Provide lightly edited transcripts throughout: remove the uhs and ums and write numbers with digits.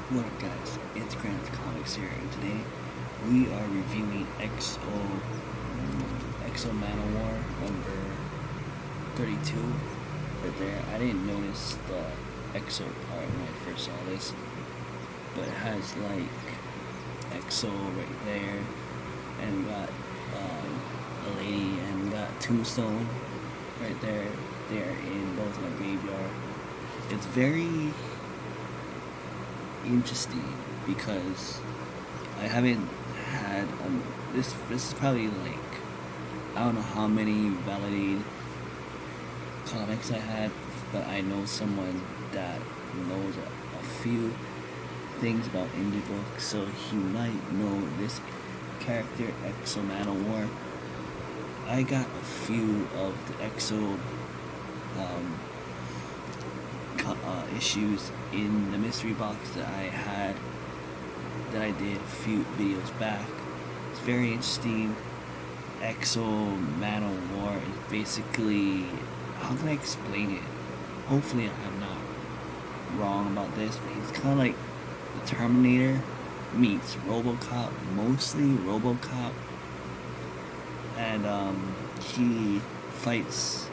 What up, guys? It's Grant's Comics here, and today we are reviewing Exo Manowar number 32. Right there, I didn't notice the Exo part when I first saw this, but it has like Exo right there, and we got a lady, and we got Tombstone right there. They are in both in a graveyard. It's very interesting because I haven't had this is probably like I don't know how many validated comics I had, but I know someone that knows a few things about indie books, so he might know this character Exo Manowar. I got a few of the Exo um, issues in the mystery box that I did a few videos back. It's very interesting. Exo Manowar is basically, how can I explain it? Hopefully I'm not wrong about this, but he's kind of like the Terminator meets RoboCop, mostly RoboCop, and he fights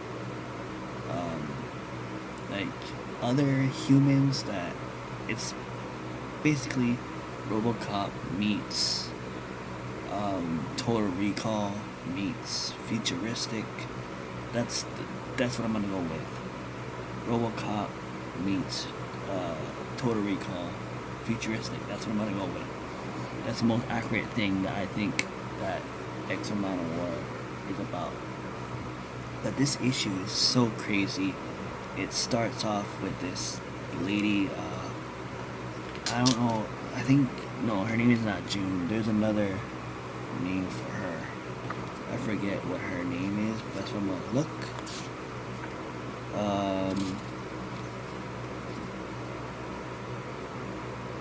like other humans that it's basically RoboCop meets Total Recall meets futuristic. That's what I'm gonna go with. RoboCop meets Total Recall futuristic. That's what I'm gonna go with. That's the most accurate thing that I think that X Amount of War is about. But this issue is so crazy. It starts off with this lady, I don't know, I think, no, her name is not June. There's another name for her. I forget what her name is, but that's what I'm gonna look.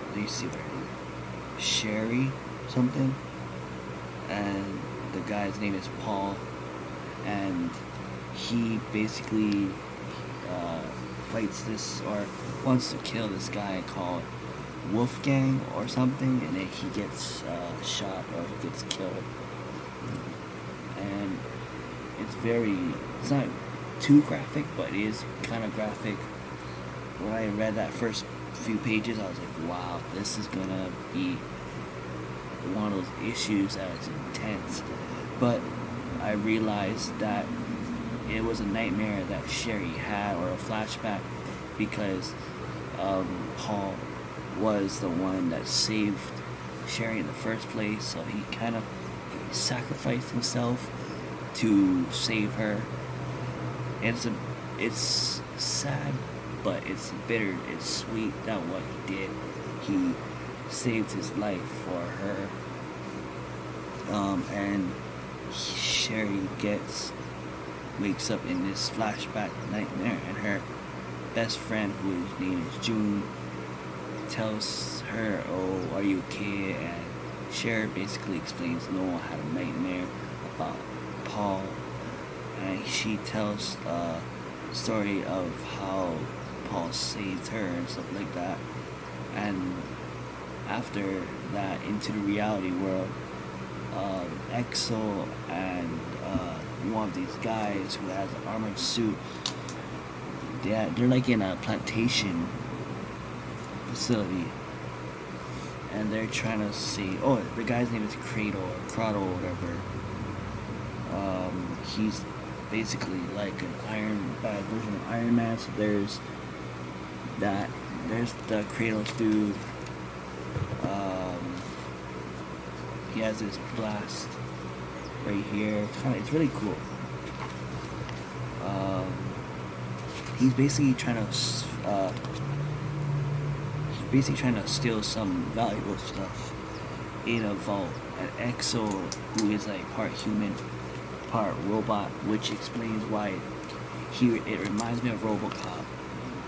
Let me see what her name is. Sherry something. And the guy's name is Paul. And he basically fights this or wants to kill this guy called Wolfgang or something, and then he gets shot or he gets killed. And it's not too graphic, but it is kind of graphic. When I read that first few pages, I was like, wow, this is gonna be one of those issues that is intense. But I realized that it was a nightmare that Sherry had, or a flashback, because Paul was the one that saved Sherry in the first place, so he kind of sacrificed himself to save her. It's sad, but it's bitter, it's sweet that what he did. He saved his life for her. And Sherry wakes up in this flashback nightmare, and her best friend, whose name is June, tells her, "Oh, are you okay?" And Sherry basically explains, "No, I had a nightmare about Paul," and she tells the story of how Paul saved her and stuff like that. And after that, into the reality world, Exo and one of these guys who has an armored suit, they're like in a plantation facility, and they're trying to see. Oh, the guy's name is Cradle or Crottle or whatever. He's basically like an bad version of Iron Man. So there's the Cradle dude. He has this blast right here. It's really cool. He's basically trying to steal some valuable stuff in a vault. And Exo, who is like part human, part robot, which explains why it reminds me of RoboCop,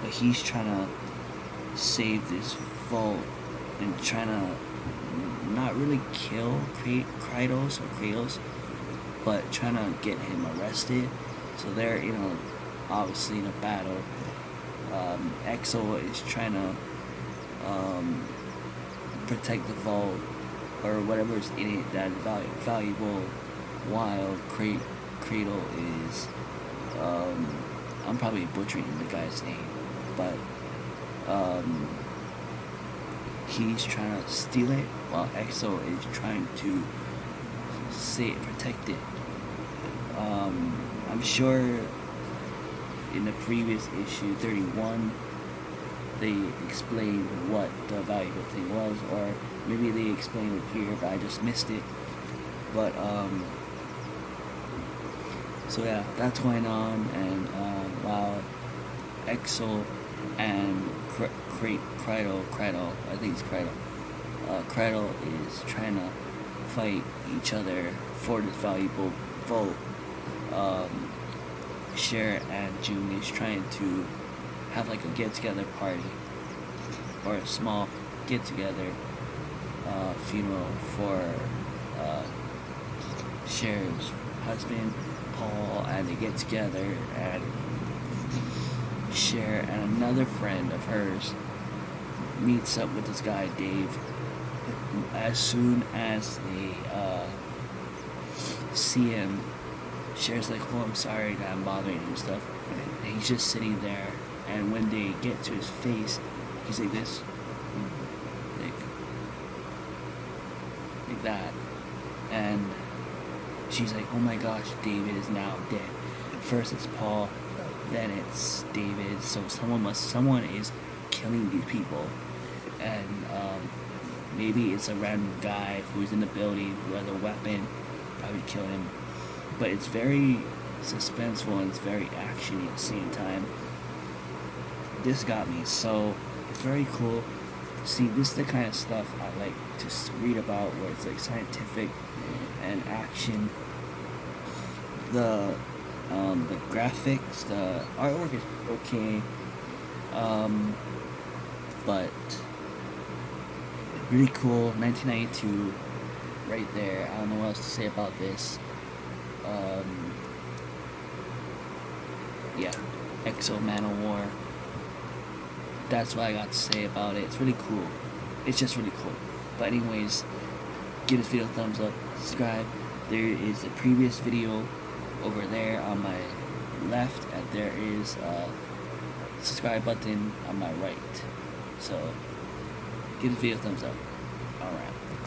but he's trying to save this vault and trying to not really kill Kratos, but trying to get him arrested. So they're obviously in a battle. Exo is trying to protect the vault or whatever's in it that is valuable, while Cradle is, I'm probably butchering the guy's name, but he's trying to steal it while Exo is trying to protect it. I'm sure in the previous issue 31 they explained what the valuable thing was, or maybe they explained it here but I just missed it. But so yeah, that's going on, and while Exo and Cradle, I think it's Cradle is trying to fight each other for this valuable vote. Cher and June is trying to have like a get-together party, or a small get-together funeral for Cher's husband, Paul, and they get together, and Cher and another friend of hers meets up with this guy Dave. As soon as they see him, Cher's like, "Oh, I'm sorry that I'm bothering you," and stuff. And he's just sitting there, and when they get to his face, he's like this, like that, and she's like, "Oh my gosh, David is now dead." First it's Paul, then it's David. So someone is killing these people, and maybe it's a random guy who's in the building who has a weapon, probably kill him. But it's very suspenseful and it's very actiony at the same time. This got me, so it's very cool. See, this is the kind of stuff I like to read about, where it's like scientific and action. The graphics, the artwork is okay, but really cool. 1992, right there. I don't know what else to say about this. Yeah, Exo Manowar. That's what I got to say about it. It's really cool. It's just really cool. But anyways, give this video a thumbs up, subscribe. There is a previous video over there on my left, and there is a subscribe button on my right. So give this video a thumbs up.